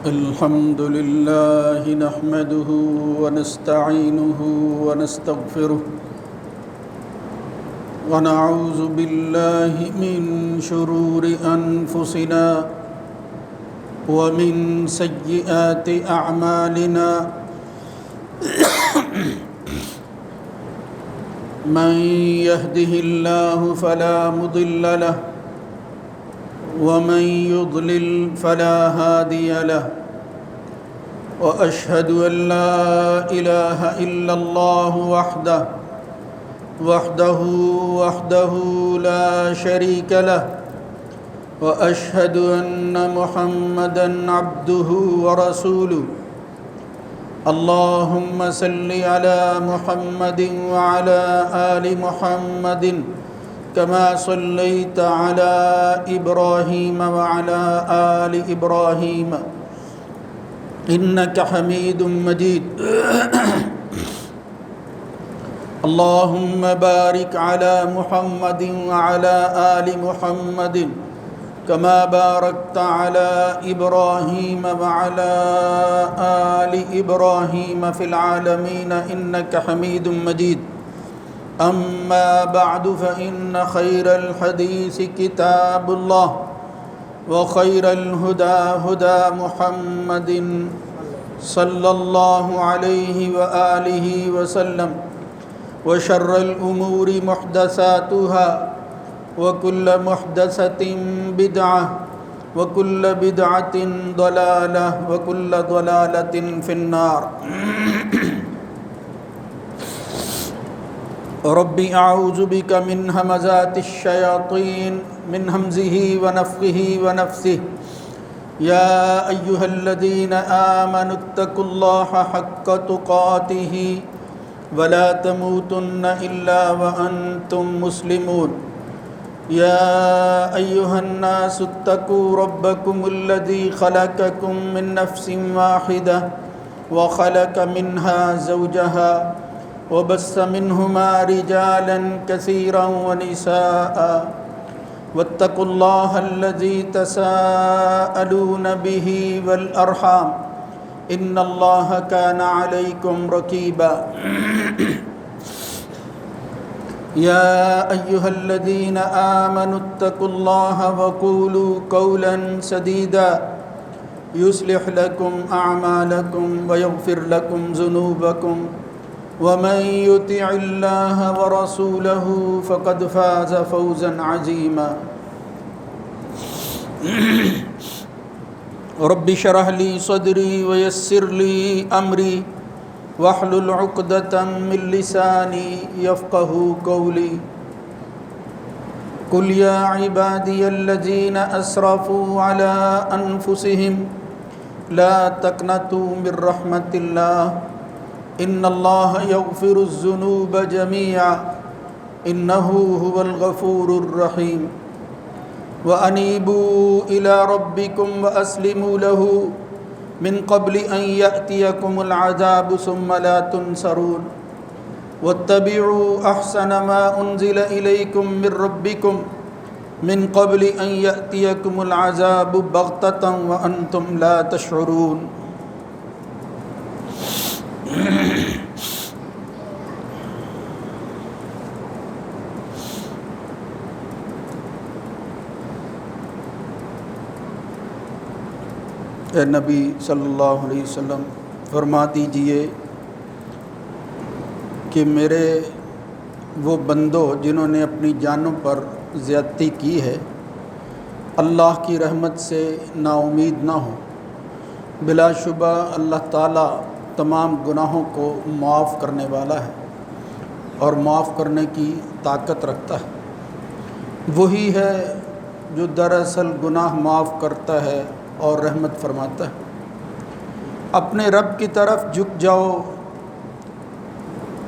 الحمد لله نحمده ونستعينه ونستغفره ونعوذ بالله من شرور أنفسنا ومن سيئات أعمالنا من يهده الله فلا مضل له ومن يضلل فلا هادي له وأشهد أن لا إله إلا الله وحده لا شريك له وأشهد أن محمدًا عبده ورسوله اللهم صل على محمد وعلى آل محمد كما صليت على إبراهيم وعلى آل إبراهيم إنك حميد مجيد اللهم بارك على محمد وعلى آل محمد كما باركت على إبراهيم وعلى آل إبراهيم في العالمين إنك حميد مجيد أما بعد فإن خير الحديث كتاب الله وخير الهدى هدى محمد صلى الله عليه وآله وسلم وشر الأمور محدثاتها وكل محدثة بدعة وكل بدعة ضلالة وكل ضلالة في النار رب أعوذ بك من همزات الشياطين من همزه ونفخه ونفثه يا أيها الذين آمنوا اتقوا الله حق تقاته ولا تموتن إلا وأنتم مسلمون يا أيها الناس اتقوا ربكم الذي خلقكم من نفس واحدة وخلق منها زوجها وبث منهما رجالا كثيرا ونساء واتقوا الله الذي تساءلون به والأرحام إن الله كان عليكم رقيبا يا أيها الذين آمنوا اتقوا الله وقولوا قولا سديدا يصلح لكم أعمالكم ويغفر لكم ذنوبكم ومن يطع الله ورسوله فقد فاز فوزا عظيما رب اشرح لي صدري ويسر لي أمري واحلل عقدة من لساني يفقهوا قولي قل يا عبادي الذين أسرفوا على أنفسهم لا تقنطوا من رحمة الله إن الله يغفر الذنوب جميعا إنه هو الغفور الرحيم وأنيبوا إلى ربكم وأسلموا له من قبل أن يأتيكم العذاب ثم لا تنصرون واتبعوا أحسن ما أنزل إليكم من ربكم من قبل أن يأتيكم العذاب بغتة وأنتم لا تشعرون اے نبی صلی اللہ علیہ وسلم فرما دیجئے کہ میرے وہ بندوں جنہوں نے اپنی جانوں پر زیادتی کی ہے اللہ کی رحمت سے نا امید نہ ہو بلا شبہ اللہ تعالیٰ تمام گناہوں کو معاف کرنے والا ہے اور معاف کرنے کی طاقت رکھتا ہے وہی ہے جو دراصل گناہ معاف کرتا ہے اور رحمت فرماتا ہے اپنے رب کی طرف جھک جاؤ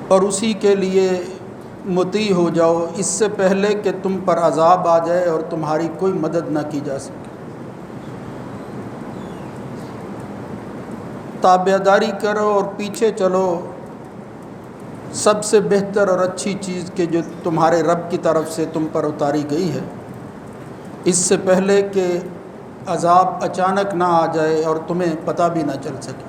اور اسی کے لیے مطیع ہو جاؤ اس سے پہلے کہ تم پر عذاب آ جائے اور تمہاری کوئی مدد نہ کی جا سکے تابعداری کرو اور پیچھے چلو سب سے بہتر اور اچھی چیز کہ جو تمہارے رب کی طرف سے تم پر اتاری گئی ہے اس سے پہلے کہ عذاب اچانک نہ آ جائے اور تمہیں پتہ بھی نہ چل سکے۔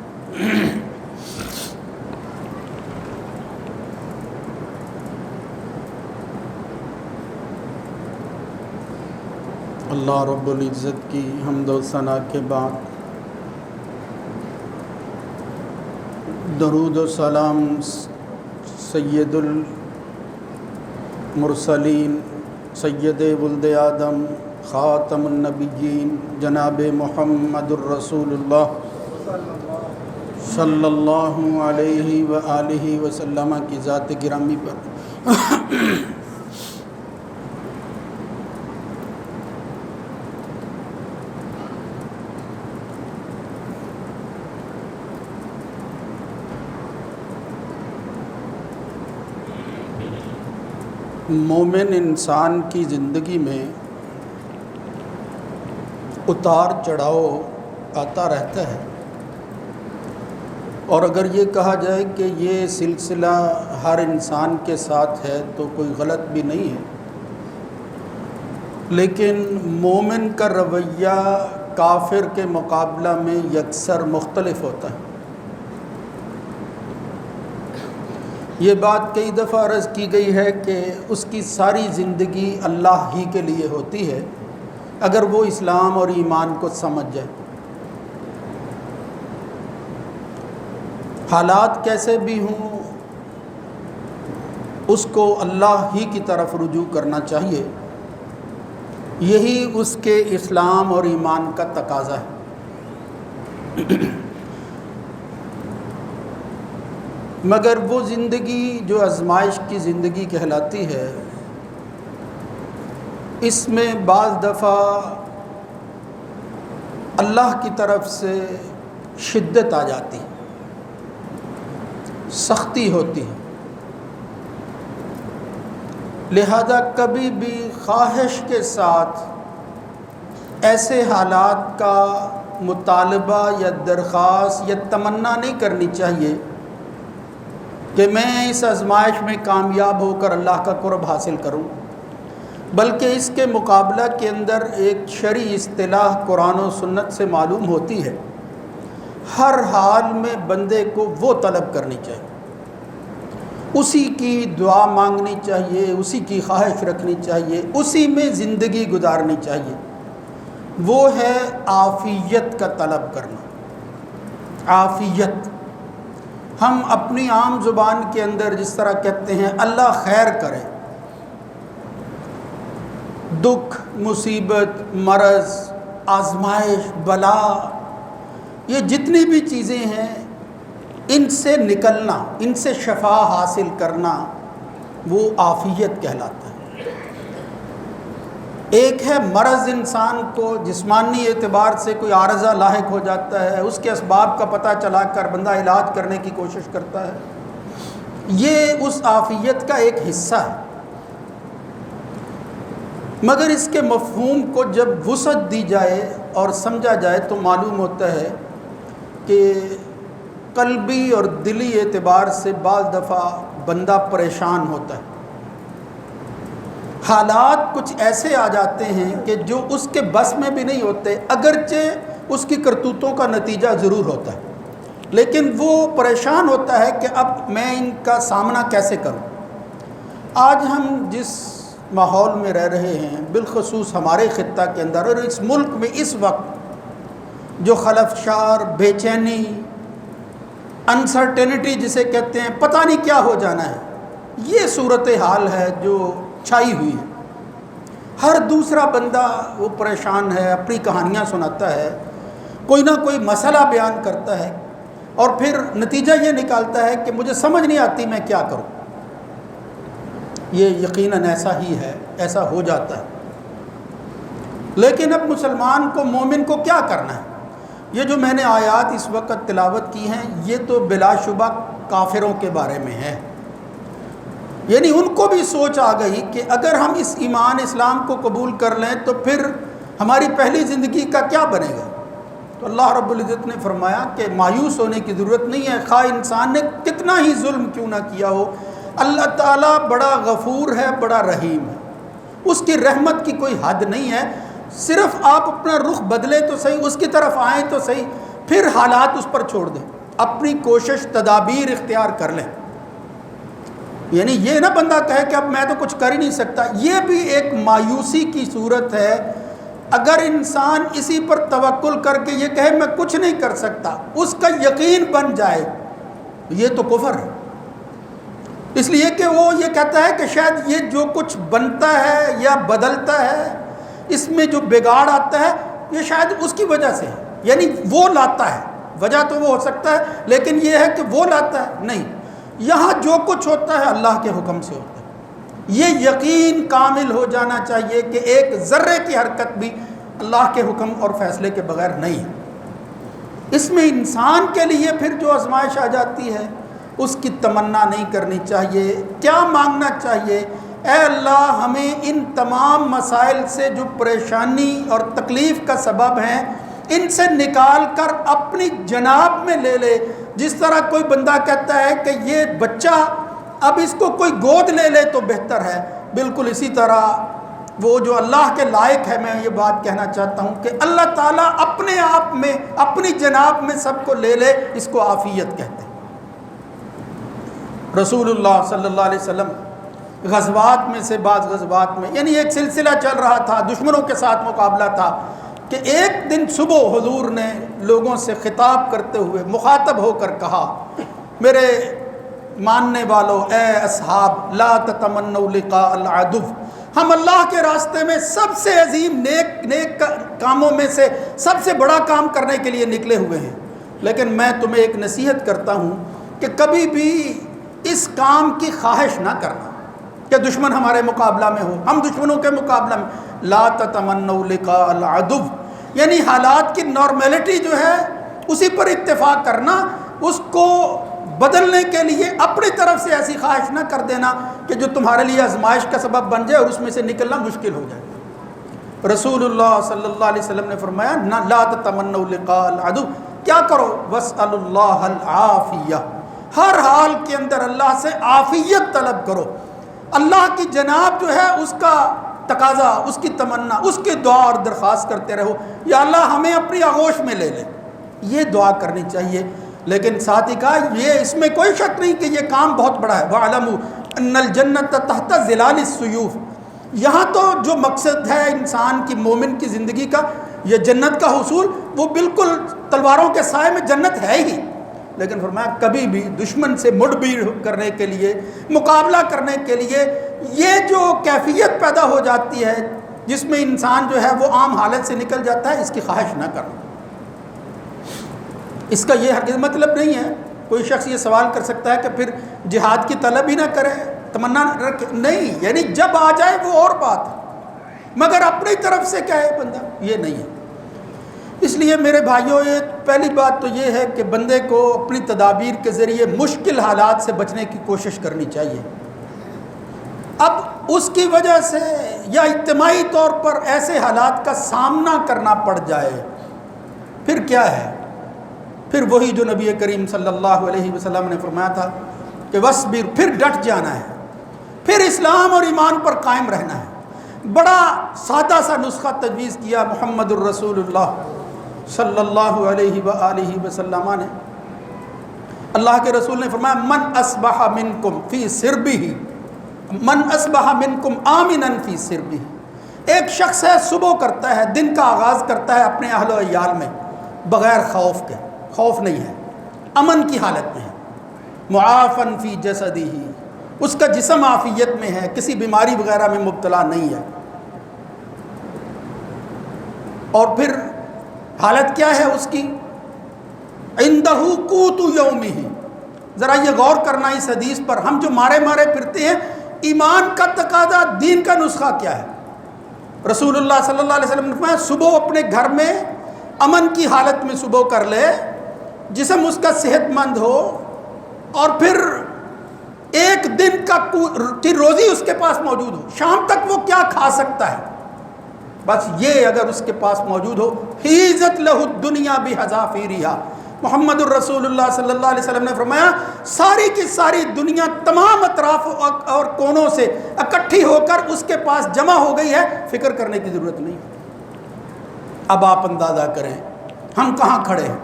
اللہ رب العزت کی حمد و ثنا کے بعد درود و سلام سید المرسلین سید ولد آدم خاتم النبیین جناب محمد الرسول اللہ صلی اللہ علیہ وآلہ وسلم کی ذات گرامی پر مومن انسان کی زندگی میں اتار چڑھاؤ آتا رہتا ہے، اور اگر یہ کہا جائے کہ یہ سلسلہ ہر انسان کے ساتھ ہے تو کوئی غلط بھی نہیں ہے، لیکن مومن کا رویہ کافر کے مقابلہ میں یکسر مختلف ہوتا ہے۔ یہ بات کئی دفعہ عرض کی گئی ہے کہ اس کی ساری زندگی اللہ ہی کے لیے ہوتی ہے اگر وہ اسلام اور ایمان کو سمجھ جائے۔ حالات کیسے بھی ہوں اس کو اللہ ہی کی طرف رجوع کرنا چاہیے، یہی اس کے اسلام اور ایمان کا تقاضا ہے۔ مگر وہ زندگی جو آزمائش کی زندگی کہلاتی ہے، اس میں بعض دفعہ اللہ کی طرف سے شدت آ جاتی ہے، سختی ہوتی ہے، لہذا کبھی بھی خواہش کے ساتھ ایسے حالات کا مطالبہ یا درخواست یا تمنا نہیں کرنی چاہیے کہ میں اس آزمائش میں کامیاب ہو کر اللہ کا قرب حاصل کروں، بلکہ اس کے مقابلہ کے اندر ایک شرعی اصطلاح قرآن و سنت سے معلوم ہوتی ہے۔ ہر حال میں بندے کو وہ طلب کرنی چاہیے، اسی کی دعا مانگنی چاہیے، اسی کی خواہش رکھنی چاہیے، اسی میں زندگی گزارنی چاہیے، وہ ہے عافیت کا طلب کرنا۔ عافیت ہم اپنی عام زبان کے اندر جس طرح کہتے ہیں اللہ خیر کرے، دکھ، مصیبت، مرض، آزمائش، بلا، یہ جتنی بھی چیزیں ہیں ان سے نکلنا، ان سے شفا حاصل کرنا، وہ عافیت کہلاتا ہے۔ ایک ہے مرض، انسان کو جسمانی اعتبار سے کوئی عارضہ لاحق ہو جاتا ہے، اس کے اسباب کا پتہ چلا کر بندہ علاج کرنے کی کوشش کرتا ہے، یہ اس عافیت کا ایک حصہ ہے۔ مگر اس کے مفہوم کو جب وسعت دی جائے اور سمجھا جائے تو معلوم ہوتا ہے کہ قلبی اور دلی اعتبار سے بعض دفعہ بندہ پریشان ہوتا ہے، حالات کچھ ایسے آ جاتے ہیں کہ جو اس کے بس میں بھی نہیں ہوتے، اگرچہ اس کی کرتوتوں کا نتیجہ ضرور ہوتا ہے، لیکن وہ پریشان ہوتا ہے کہ اب میں ان کا سامنا کیسے کروں۔ آج ہم جس ماحول میں رہ رہے ہیں، بالخصوص ہمارے خطہ کے اندر اور اس ملک میں اس وقت جو خلفشار، بے چینی، انسرٹینٹی جسے کہتے ہیں، پتہ نہیں کیا ہو جانا ہے، یہ صورتحال ہے جو چھائی ہوئی ہے۔ ہر دوسرا بندہ وہ پریشان ہے، اپنی کہانیاں سناتا ہے، کوئی نہ کوئی مسئلہ بیان کرتا ہے، اور پھر نتیجہ یہ نکالتا ہے کہ مجھے سمجھ نہیں آتی میں کیا کروں۔ یہ یقیناً ایسا ہی ہے، ایسا ہو جاتا ہے۔ لیکن اب مسلمان کو، مومن کو کیا کرنا ہے؟ یہ جو میں نے آیات اس وقت تلاوت کی ہیں، یہ تو بلا شبہ کافروں کے بارے میں ہے، یعنی ان کو بھی سوچ آ گئی کہ اگر ہم اس ایمان اسلام کو قبول کر لیں تو پھر ہماری پہلی زندگی کا کیا بنے گا۔ تو اللہ رب العزت نے فرمایا کہ مایوس ہونے کی ضرورت نہیں ہے، خواہ انسان نے کتنا ہی ظلم کیوں نہ کیا ہو، اللہ تعالیٰ بڑا غفور ہے، بڑا رحیم ہے، اس کی رحمت کی کوئی حد نہیں ہے۔ صرف آپ اپنا رخ بدلے تو صحیح، اس کی طرف آئیں تو صحیح، پھر حالات اس پر چھوڑ دیں، اپنی کوشش تدابیر اختیار کر لیں۔ یعنی یہ نہ بندہ کہے کہ اب میں تو کچھ کر ہی نہیں سکتا، یہ بھی ایک مایوسی کی صورت ہے۔ اگر انسان اسی پر توکل کر کے یہ کہے میں کچھ نہیں کر سکتا، اس کا یقین بن جائے، یہ تو کفر ہے۔ اس لیے کہ وہ یہ کہتا ہے کہ شاید یہ جو کچھ بنتا ہے یا بدلتا ہے، اس میں جو بگاڑ آتا ہے یہ شاید اس کی وجہ سے ہے، یعنی وہ لاتا ہے، وجہ تو وہ ہو سکتا ہے لیکن یہ ہے کہ وہ لاتا ہے، نہیں، یہاں جو کچھ ہوتا ہے اللہ کے حکم سے ہوتا ہے۔ یہ یقین کامل ہو جانا چاہیے کہ ایک ذرے کی حرکت بھی اللہ کے حکم اور فیصلے کے بغیر نہیں ہے۔ اس میں انسان کے لیے پھر جو آزمائش آ جاتی ہے اس کی تمنا نہیں کرنی چاہیے۔ کیا مانگنا چاہیے؟ اے اللہ ہمیں ان تمام مسائل سے جو پریشانی اور تکلیف کا سبب ہیں ان سے نکال کر اپنی جناب میں لے لے۔ جس طرح کوئی بندہ کہتا ہے کہ یہ بچہ اب اس کو کوئی گود لے لے تو بہتر ہے، بالکل اسی طرح وہ جو اللہ کے لائق ہے، میں یہ بات کہنا چاہتا ہوں کہ اللہ تعالیٰ اپنے آپ میں اپنی جناب میں سب کو لے لے، اس کو عافیت کہتے ہیں۔ رسول اللہ صلی اللہ علیہ وسلم غزوات میں سے بعض غزوات میں، یعنی ایک سلسلہ چل رہا تھا، دشمنوں کے ساتھ مقابلہ تھا، کہ ایک دن صبح حضور نے لوگوں سے خطاب کرتے ہوئے مخاطب ہو کر کہا، میرے ماننے والوں، اے اصحاب، لا تتمنوا لقاء العدو، ہم اللہ کے راستے میں سب سے عظیم نیک کاموں میں سے سب سے بڑا کام کرنے کے لیے نکلے ہوئے ہیں، لیکن میں تمہیں ایک نصیحت کرتا ہوں کہ کبھی بھی اس کام کی خواہش نہ کرنا کہ دشمن ہمارے مقابلہ میں ہو، ہم دشمنوں کے مقابلہ میں، لا تتمنوا لقاء العدو، یعنی حالات کی نارمیلٹی جو ہے اسی پر اتفاق کرنا، اس کو بدلنے کے لیے اپنی طرف سے ایسی خواہش نہ کر دینا کہ جو تمہارے لیے آزمائش کا سبب بن جائے اور اس میں سے نکلنا مشکل ہو جائے۔ رسول اللہ صلی اللہ علیہ وسلم نے فرمایا لا تتمنوا لقاء العدو، کیا کرو؟ واسألوا اللہ العافیہ، ہر حال کے اندر اللہ سے عافیت طلب کرو، اللہ کی جناب جو ہے اس کا تقاضا، اس کی تمنا، اس کی دعا اور درخواست کرتے رہو، یا اللہ ہمیں اپنی آغوش میں لے لے، یہ دعا کرنی چاہیے۔ لیکن ساتھ ہی کہا یہ اس میں کوئی شک نہیں کہ یہ کام بہت بڑا ہے، وَاعْلَمُوا أَنَّ الْجَنَّةَ تَحْتَ ظِلَالِ السُّيُوفِ، یہاں تو جو مقصد ہے انسان کی، مومن کی زندگی کا، یہ جنت کا حصول، وہ بالکل تلواروں کے سائے میں جنت ہے ہی، لیکن فرمایا کبھی بھی دشمن سے مڑ بھیڑ کرنے کے لیے، مقابلہ کرنے کے لیے یہ جو کیفیت پیدا ہو جاتی ہے جس میں انسان جو ہے وہ عام حالت سے نکل جاتا ہے، اس کی خواہش نہ کرنا۔ اس کا یہ ہرگز مطلب نہیں ہے، کوئی شخص یہ سوال کر سکتا ہے کہ پھر جہاد کی طلب ہی نہ کرے، تمنا رکھے، نہیں، یعنی جب آ جائے وہ اور بات ہے، مگر اپنی طرف سے کہے بندہ، یہ نہیں ہے۔ اس لیے میرے بھائیوں، یہ پہلی بات تو یہ ہے کہ بندے کو اپنی تدابیر کے ذریعے مشکل حالات سے بچنے کی کوشش کرنی چاہیے۔ اب اس کی وجہ سے یا اجتماعی طور پر ایسے حالات کا سامنا کرنا پڑ جائے، پھر کیا ہے؟ پھر وہی جو نبی کریم صلی اللہ علیہ وسلم نے فرمایا تھا کہ وَاصْبِرْ، پھر ڈٹ جانا ہے، پھر اسلام اور ایمان پر قائم رہنا ہے۔ بڑا سادہ سا نسخہ تجویز کیا محمد الرسول اللہ صلی اللہ علیہ وآلہ وسلم نے۔ اللہ کے رسول نے فرمایا من اصبح منکم فی سربہ، من اصبح منکم آمنا فی سربہ، ایک شخص ہے صبح کرتا ہے، دن کا آغاز کرتا ہے اپنے اہل و عیال میں بغیر خوف کے، خوف نہیں ہے، امن کی حالت میں ہے، معافن فی جسدہ، اس کا جسم عافیت میں ہے، کسی بیماری وغیرہ میں مبتلا نہیں ہے، اور پھر حالت کیا ہے اس کی؟ عندہ قوت یومہ، ذرا یہ غور کرنا اس حدیث پر، ہم جو مارے پھرتے ہیں، ایمان کا تقاضا، دین کا نسخہ کیا ہے؟ رسول اللہ صلی اللہ علیہ وسلم نے فرمایا صبح اپنے گھر میں امن کی حالت میں صبح کر لے، جسم اس کا صحت مند ہو، اور پھر ایک دن کی روزی اس کے پاس موجود ہو، شام تک وہ کیا کھا سکتا ہے، بس یہ اگر اس کے پاس موجود ہو، حیزت لہ الدنیا بحذافیرہا، محمد الرسول اللہ صلی اللہ علیہ وسلم نے فرمایا ساری کی ساری دنیا تمام اطراف اور کونوں سے اکٹھی ہو کر اس کے پاس جمع ہو گئی ہے، فکر کرنے کی ضرورت نہیں۔ اب آپ اندازہ کریں ہم کہاں کھڑے ہیں،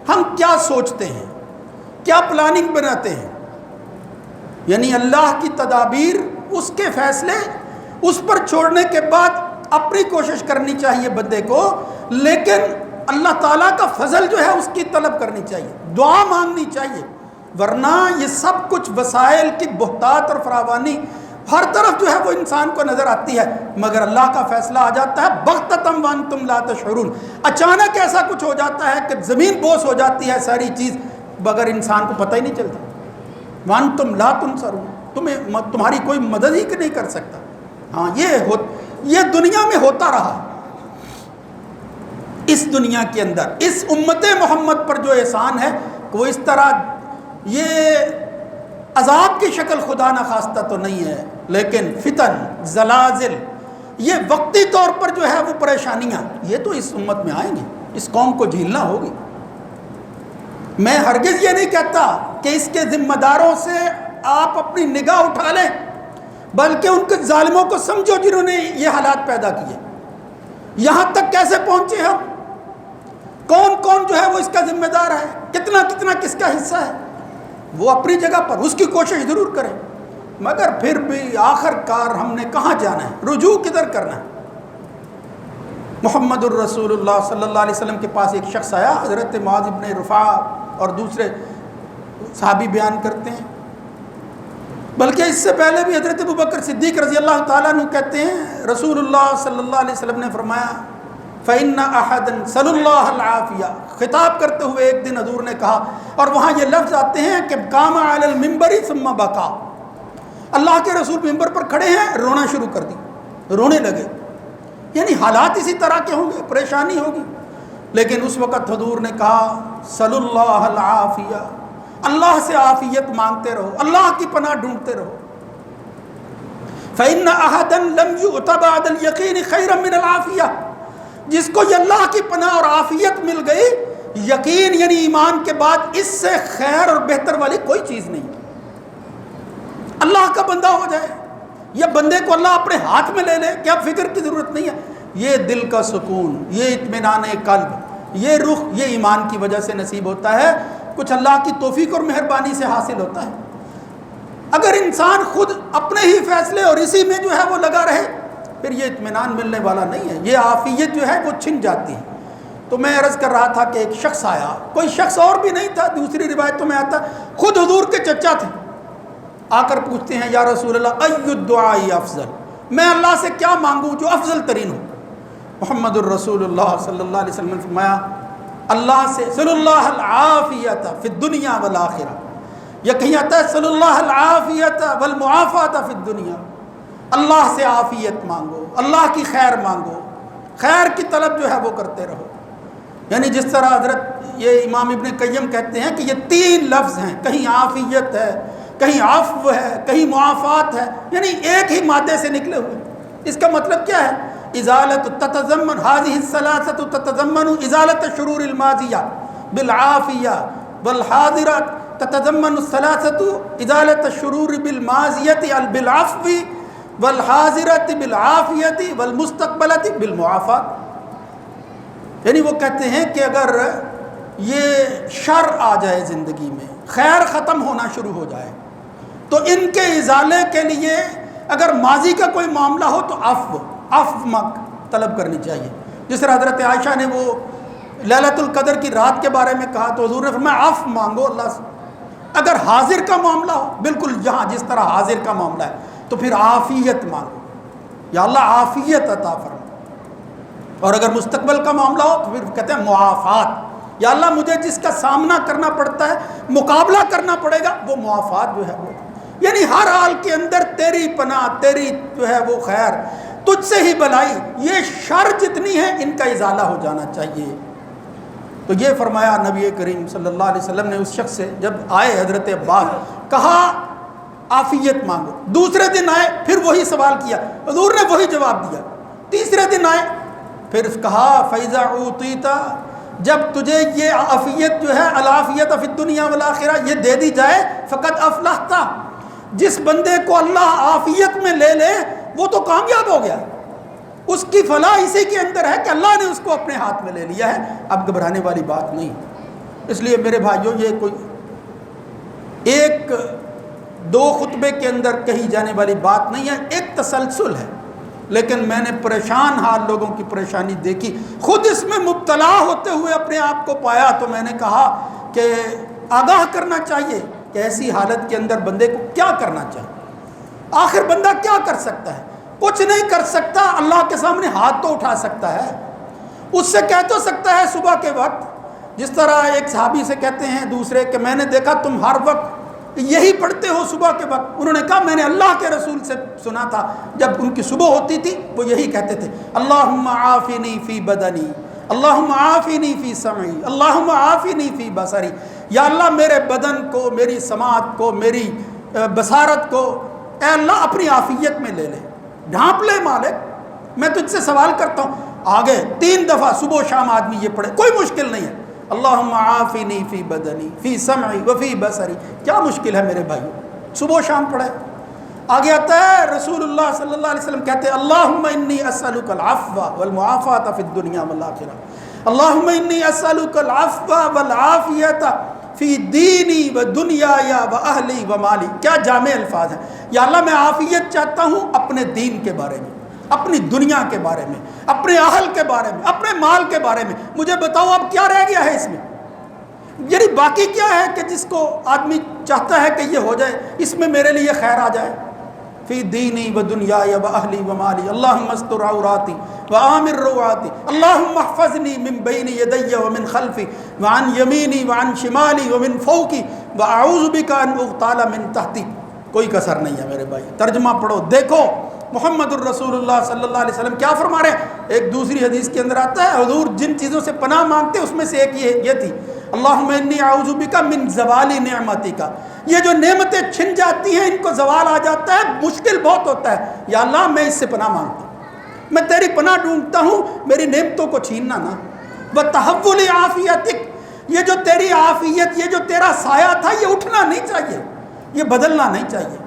ہم کیا سوچتے ہیں، کیا پلاننگ بناتے ہیں۔ یعنی اللہ کی تدابیر، اس کے فیصلے، اس پر چھوڑنے کے بعد اپنی کوشش کرنی چاہیے بندے کو، لیکن اللہ تعالیٰ کا فضل جو ہے اس کی طلب کرنی چاہیے، دعا مانگنی چاہیے، ورنہ یہ سب کچھ وسائل کی بہتات اور فراوانی ہر طرف جو ہے وہ انسان کو نظر آتی ہے، مگر اللہ کا فیصلہ آ جاتا ہے بغتۃ وانتم لا تشعرون، اچانک ایسا کچھ ہو جاتا ہے کہ زمین بوس ہو جاتی ہے ساری چیز، مگر انسان کو پتہ ہی نہیں چلتا۔ وانتم لا تنصرون، تمہاری کوئی مدد ہی نہیں کر سکتا۔ ہاں یہ دنیا میں ہوتا رہا، اس دنیا کے اندر اس امت محمد پر جو احسان ہے وہ اس طرح یہ عذاب کی شکل خدا نخواستہ تو نہیں ہے، لیکن فتن، زلازل، یہ وقتی طور پر جو ہے وہ پریشانیاں یہ تو اس امت میں آئیں گی، اس قوم کو جھیلنا ہوگی۔ میں ہرگز یہ نہیں کہتا کہ اس کے ذمہ داروں سے آپ اپنی نگاہ اٹھا لیں، بلکہ ان کے ظالموں کو سمجھو جنہوں نے یہ حالات پیدا کیے، یہاں تک کیسے پہنچے ہم، کون کون جو ہے وہ اس کا ذمہ دار ہے، کتنا کتنا کس کا حصہ ہے، وہ اپنی جگہ پر اس کی کوشش ضرور کریں، مگر پھر بھی آخر کار ہم نے کہاں جانا ہے، رجوع کدھر کرنا ہے۔ محمد الرسول اللہ صلی اللہ علیہ وسلم کے پاس ایک شخص آیا، حضرت معاذ بن رفاعہ اور دوسرے صحابی بیان کرتے ہیں، بلکہ اس سے پہلے بھی حضرت ابوبکر صدیق رضی اللہ تعالیٰ عنہ کہتے ہیں رسول اللہ صلی اللہ علیہ وسلم نے فرمایا فَإِنَّ أَحَدًا صلی اللہ العافیہ، خطاب کرتے ہوئے ایک دن حضور نے کہا، اور وہاں یہ لفظ آتے ہیں کہ قام علی المنبر ثم بکا، اللہ کے رسول ممبر پر کھڑے ہیں، رونا شروع کر دی، رونے لگے، یعنی حالات اسی طرح کے ہوں گے، پریشانی ہوگی، لیکن اس وقت حضور نے کہا صلی اللہ العافیہ، اللہ سے عافیت مانگتے رہو، اللہ کی پناہ ڈھونڈتے رہو۔ فَإِنَّ أَحَدًا لَمْ يُؤْتَ بَعْدَ الْيَقِينِ خَيْرًا مِنَ الْعَافِيَةِ، جس کو یہ اللہ کی پناہ اور عافیت مل گئی، یقین یعنی ایمان کے بعد اس سے خیر اور بہتر والی کوئی چیز نہیں۔ اللہ کا بندہ ہو جائے، یا بندے کو اللہ اپنے ہاتھ میں لے لے کہ اب فکر کی ضرورت نہیں ہے، یہ دل کا سکون، یہ اطمینان قلب، یہ رخ، یہ ایمان کی وجہ سے نصیب ہوتا ہے، کچھ اللہ کی توفیق اور مہربانی سے حاصل ہوتا ہے۔ اگر انسان خود اپنے ہی فیصلے اور اسی میں جو ہے وہ لگا رہے، پھر یہ اطمینان ملنے والا نہیں ہے، یہ عافیت جو ہے وہ چھن جاتی ہے۔ تو میں عرض کر رہا تھا کہ ایک شخص آیا، کوئی شخص اور بھی نہیں تھا، دوسری روایتوں میں آتا خود حضور کے چچا تھے، آ کر پوچھتے ہیں یا رسول اللہ ای الدعاء افضل، میں اللہ سے کیا مانگوں جو افضل ترین ہو۔ محمد الرسول اللہ صلی اللہ علیہ وسلم نے فرمایا اللہ سے صلی اللہ العافیت فی الدنیا والآخرہ، یا کہیں آتا ہے صلی اللہ العافیت والمعافات فی الدنیا، اللہ سے عافیت مانگو، اللہ کی خیر مانگو، خیر کی طلب جو ہے وہ کرتے رہو۔ یعنی جس طرح حضرت یہ امام ابن قیم کہتے ہیں کہ یہ تین لفظ ہیں، کہیں عافیت ہے، کہیں عفو ہے، کہیں معافات ہے، یعنی ایک ہی مادے سے نکلے ہوئے۔ اس کا مطلب کیا ہے؟ ازالت تتضمن هذه الثلاثه تتضمن ازالت الشرور الماضیہ بالعافیہ، والحاضرات تتضمن الثلاثه ازالت الشرور بالماضیہ بالعفو، والحاضرات بالعافیہ، والمستقبلۃ بالمعافات۔ یعنی وہ کہتے ہیں کہ اگر یہ شر آ جائے زندگی میں، خیر ختم ہونا شروع ہو جائے، تو ان کے ازالے کے لیے اگر ماضی کا کوئی معاملہ ہو تو عفو طلب کرنی چاہیے۔ جس طرح حضرت عائشہ نے وہ لیلۃ القدر کی رات کے بارے میں کہا تو حضور نے فرمایا عفو مانگو اللہ سے۔ اگر حاضر کا معاملہ ہو، بالکل یہاں جس طرح حاضر کا معاملہ ہے، تو پھر عافیت مانگو، یا اللہ عافیت عطا فرما۔ اور اگر مستقبل کا معاملہ ہو تو پھر کہتے ہیں معافات، یا اللہ مجھے جس کا سامنا کرنا پڑتا ہے، مقابلہ کرنا پڑے گا، وہ معافات جو ہے وہ، یعنی ہر حال کے اندر تیری پناہ، تیری جو ہے وہ خیر، تجھ سے ہی بلائی، یہ شر جتنی ہے ان کا ازالہ ہو جانا چاہیے۔ تو یہ فرمایا نبی کریم صلی اللہ علیہ وسلم نے اس شخص سے، جب آئے حضرت عباس، کہا عافیت مانگو۔ دوسرے دن آئے، پھر وہی سوال کیا، حضور نے وہی جواب دیا۔ تیسرے دن آئے، پھر کہا فَإِذَا عُوتِيتَ، جب تجھے یہ عافیت جو ہے العافیت فی الدنیا والآخرہ یہ دے دی جائے، فقط افلحت، جس بندے کو اللہ عافیت میں لے لے وہ تو کامیاب ہو گیا۔ اس کی فلاح اسی کے اندر ہے کہ اللہ نے اس کو اپنے ہاتھ میں لے لیا ہے، اب گھبرانے والی بات نہیں۔ اس لیے میرے بھائیوں، یہ کوئی ایک دو خطبے کے اندر کہی جانے والی بات نہیں ہے، ایک تسلسل ہے، لیکن میں نے پریشان حال لوگوں کی پریشانی دیکھی، خود اس میں مبتلا ہوتے ہوئے اپنے آپ کو پایا، تو میں نے کہا کہ آگاہ کرنا چاہیے کہ ایسی حالت کے اندر بندے کو کیا کرنا چاہیے۔ آخر بندہ کیا کر سکتا ہے؟ کچھ نہیں کر سکتا، اللہ کے سامنے ہاتھ تو اٹھا سکتا ہے، اس سے کہہ تو سکتا ہے صبح کے وقت، جس طرح ایک صحابی سے کہتے ہیں دوسرے کہ میں نے دیکھا تم ہر وقت یہی پڑھتے ہو صبح کے وقت۔ انہوں نے کہا میں نے اللہ کے رسول سے سنا تھا، جب ان کی صبح ہوتی تھی وہ یہی کہتے تھے، اللہم عافنی فی بدنی، اللہم عافنی فی سمعی، اللہم عافنی فی بصری، یا اللہ میرے بدن کو، میری سماعت کو، میری بصارت کو اے اللہ اپنی عافیت میں لے لے، ڈھانپ لے مالک۔ میں تجھ سے سوال کرتا ہوں، آگے 3 دفعہ صبح و شام آدمی یہ پڑھے، کوئی مشکل نہیں ہے، اللہم عافنی فی بدنی فی سمعی وفی بصری، کیا مشکل ہے میرے بھائیو؟ صبح و شام پڑھے۔ آگے آتا ہے رسول اللہ صلی اللہ علیہ وسلم کہتے ہیں، اللہم انی اسألک العفو والمعافاة فی الدنیا والآخرہ، اللہم انی اسألک العفو والعافیۃ فی دینی و دنیای و اہلی و مالی۔ کیا جامع الفاظ ہیں۔ یا اللہ میں عافیت چاہتا ہوں اپنے دین کے بارے میں، اپنی دنیا کے بارے میں، اپنے اہل کے بارے میں، اپنے مال کے بارے میں، مجھے بتاؤ اب کیا رہ گیا ہے اس میں؟ یعنی باقی کیا ہے کہ جس کو آدمی چاہتا ہے کہ یہ ہو جائے، اس میں میرے لیے خیر آ جائے۔ فی دینی و دنیای و اہلی و مالی، اللہم استر عوراتی و آمر روعاتی، اللہم احفظنی من بین یدی و من خلفی وعن یمینی وعن شمالی ومن فوقی واعوذ بک ان اغتال من تحتی۔ کوئی کسر نہیں ہے میرے بھائی، ترجمہ پڑھو، دیکھو محمد الرسول اللہ صلی اللہ علیہ وسلم کیا فرما رہے ہیں۔ ایک دوسری حدیث کے اندر آتا ہے حضور جن چیزوں سے پناہ مانگتے اس میں سے ایک یہ تھی، اللہم انی اعوذ بک من زوال نعمتک، یہ جو نعمتیں چھن جاتی ہیں ان کو زوال آ جاتا ہے، مشکل بہت ہوتا ہے، یا اللہ میں اس سے پناہ مانگتا ہوں، میں تیری پناہ ڈھونڈتا ہوں، میری نعمتوں کو چھیننا نہ۔ وتحول عافیتک، یہ جو تیری عافیت، یہ جو تیرا سایہ تھا یہ اٹھنا نہیں چاہیے، یہ بدلنا نہیں چاہیے۔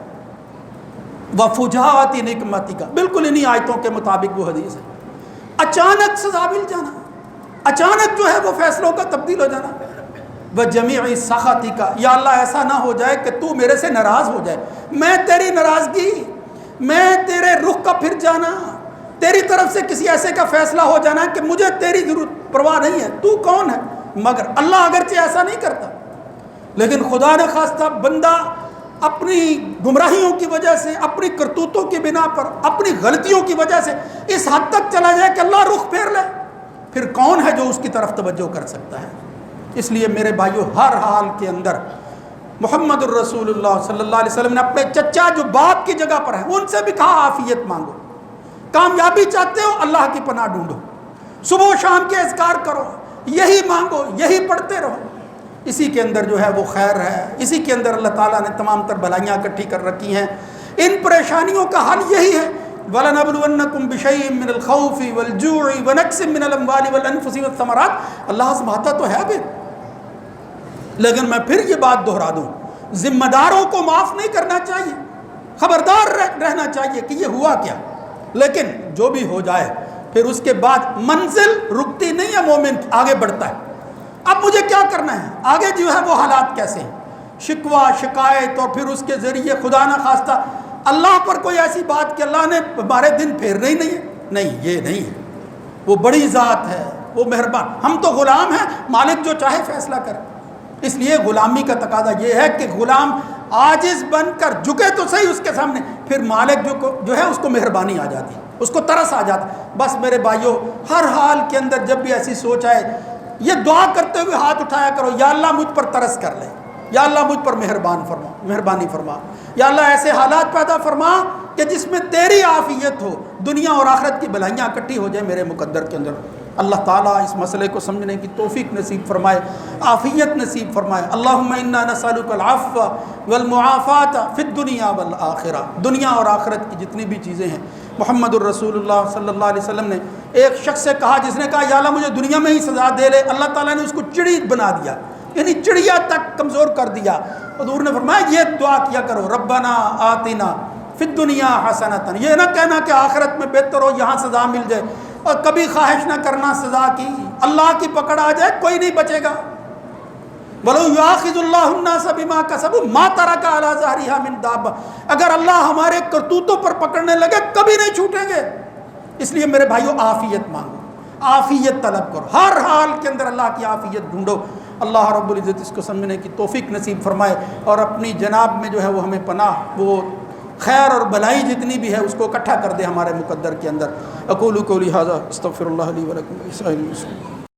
وفجاعت نقمتک، بالکل انہی آیتوں کے مطابق وہ حدیث ہے۔ اچانک سزا مل جانا، اچانک جو ہے وہ فیصلوں کا تبدیل ہو جانا۔ وجمیع سخطک، یا اللہ ایسا نہ ہو جائے کہ تو میرے سے ناراض ہو جائے، میں تیری ناراضگی، میں تیرے رخ کا پھر جانا، تیری طرف سے کسی ایسے کا فیصلہ ہو جانا کہ مجھے تیری ضرورت پرواہ نہیں ہے، تو کون ہے؟ مگر اللہ اگرچہ ایسا نہیں کرتا، لیکن خدا نے خواستہ بندہ اپنی گمراہیوں کی وجہ سے، اپنی کرتوتوں کی بنا پر، اپنی غلطیوں کی وجہ سے اس حد تک چلا جائے کہ اللہ رخ پھیر لے، پھر کون ہے جو اس کی طرف توجہ کر سکتا ہے؟ اس لیے میرے بھائیو، ہر حال کے اندر محمد الرسول اللہ صلی اللہ علیہ وسلم نے اپنے چچا جو باپ کی جگہ پر ہیں ان سے بھی کہا عافیت مانگو، کامیابی چاہتے ہو اللہ کی پناہ ڈھونڈو، صبح و شام کے اذکار کرو، یہی مانگو، یہی پڑھتے رہو، اسی کے اندر جو ہے وہ خیر ہے، اسی کے اندر اللہ تعالیٰ نے تمام تر بھلائیاں اکٹھی کر رکھی ہیں۔ ان پریشانیوں کا حل یہی ہے، وَلَنَبْلُوَنَّكُمْ بِشَيْءٍ مِّنَ الْخَوْفِ وَالْجُوعِ وَنَقْصٍ مِّنَ الْأَمْوَالِ وَالْأَنفُسِ وَالثَّمَرَاتِ، اللہ آزماتا تو ہے بھی، لیکن میں پھر یہ بات دہرا دوں، ذمہ داروں کو معاف نہیں کرنا چاہیے، خبردار رہنا چاہیے کہ یہ ہوا کیا، لیکن جو بھی ہو جائے پھر اس کے بعد منزل رکتی نہیں ہے، مومن آگے بڑھتا ہے۔ اب مجھے کیا کرنا ہے آگے، جو ہے وہ حالات کیسے ہیں، شکوہ شکایت، اور پھر اس کے ذریعے خدا نہ خواستہ اللہ پر کوئی ایسی بات کہ اللہ نے ہمارے دن پھیرنے ہی نہیں ہے، نہیں، یہ نہیں ہے، وہ بڑی ذات ہے، وہ مہربان، ہم تو غلام ہیں، مالک جو چاہے فیصلہ کرے۔ اس لیے غلامی کا تقاضا یہ ہے کہ غلام عاجز بن کر جھکے تو صحیح اس کے سامنے، پھر مالک جو ہے اس کو مہربانی آ جاتی، اس کو ترس آ جاتا۔ بس میرے بھائیوں، ہر حال کے اندر جب بھی ایسی سوچ آئے، یہ دعا کرتے ہوئے ہاتھ اٹھایا کرو، یا اللہ مجھ پر ترس کر لے، یا اللہ مجھ پر مہربانی فرما، یا اللہ ایسے حالات پیدا فرما کہ جس میں تیری عافیت ہو، دنیا اور آخرت کی بھلائیاں اکٹھی ہو جائیں میرے مقدر کے اندر۔ اللہ تعالیٰ اس مسئلے کو سمجھنے کی توفیق نصیب فرمائے، عافیت نصیب فرمائے۔ اللہم انا نسألک العفو والمعافاة فی الدنیا والآخرہ، دنیا اور آخرت کی جتنی بھی چیزیں ہیں۔ محمد الرسول اللہ صلی اللہ علیہ وسلم نے ایک شخص سے کہا جس نے کہا یا اللہ مجھے دنیا میں ہی سزا دے لے، اللہ تعالیٰ نے اس کو چڑی بنا دیا، یعنی چڑیا تک کمزور کر دیا۔ حضور نے فرمایا یہ دعا کیا کرو، ربنا آتنا فی الدنیا حسنۃ، یہ نہ کہنا کہ آخرت میں بہتر ہو یہاں سزا مل جائے، اور کبھی خواہش نہ کرنا سزا کی، اللہ کی پکڑ آ جائے کوئی نہیں بچے گا۔ وَلَوْ يُؤَاخِذُ اللَّهُ النَّاسَ بِمَا كَسَبُوا مَا تَرَكَ عَلَى ظَهْرِهَا مِن دَابَّةٍ، اگر اللہ ہمارے کرتوتوں پر پکڑنے لگے کبھی نہیں چھوٹیں گے۔ اس لیے میرے بھائیو عافیت مانگو، عافیت طلب کرو، ہر حال کے اندر اللہ کی عافیت ڈھونڈو۔ اللہ رب العزت اس کو سمجھنے کی توفیق نصیب فرمائے، اور اپنی جناب میں جو ہے وہ ہمیں پناہ، وہ خیر اور بھلائی جتنی بھی ہے اس کو اکٹھا کر دے ہمارے مقدر کے اندر۔ اقول قولی ھذا استغفر اللہ لی ولکم ولسائر المسلمین۔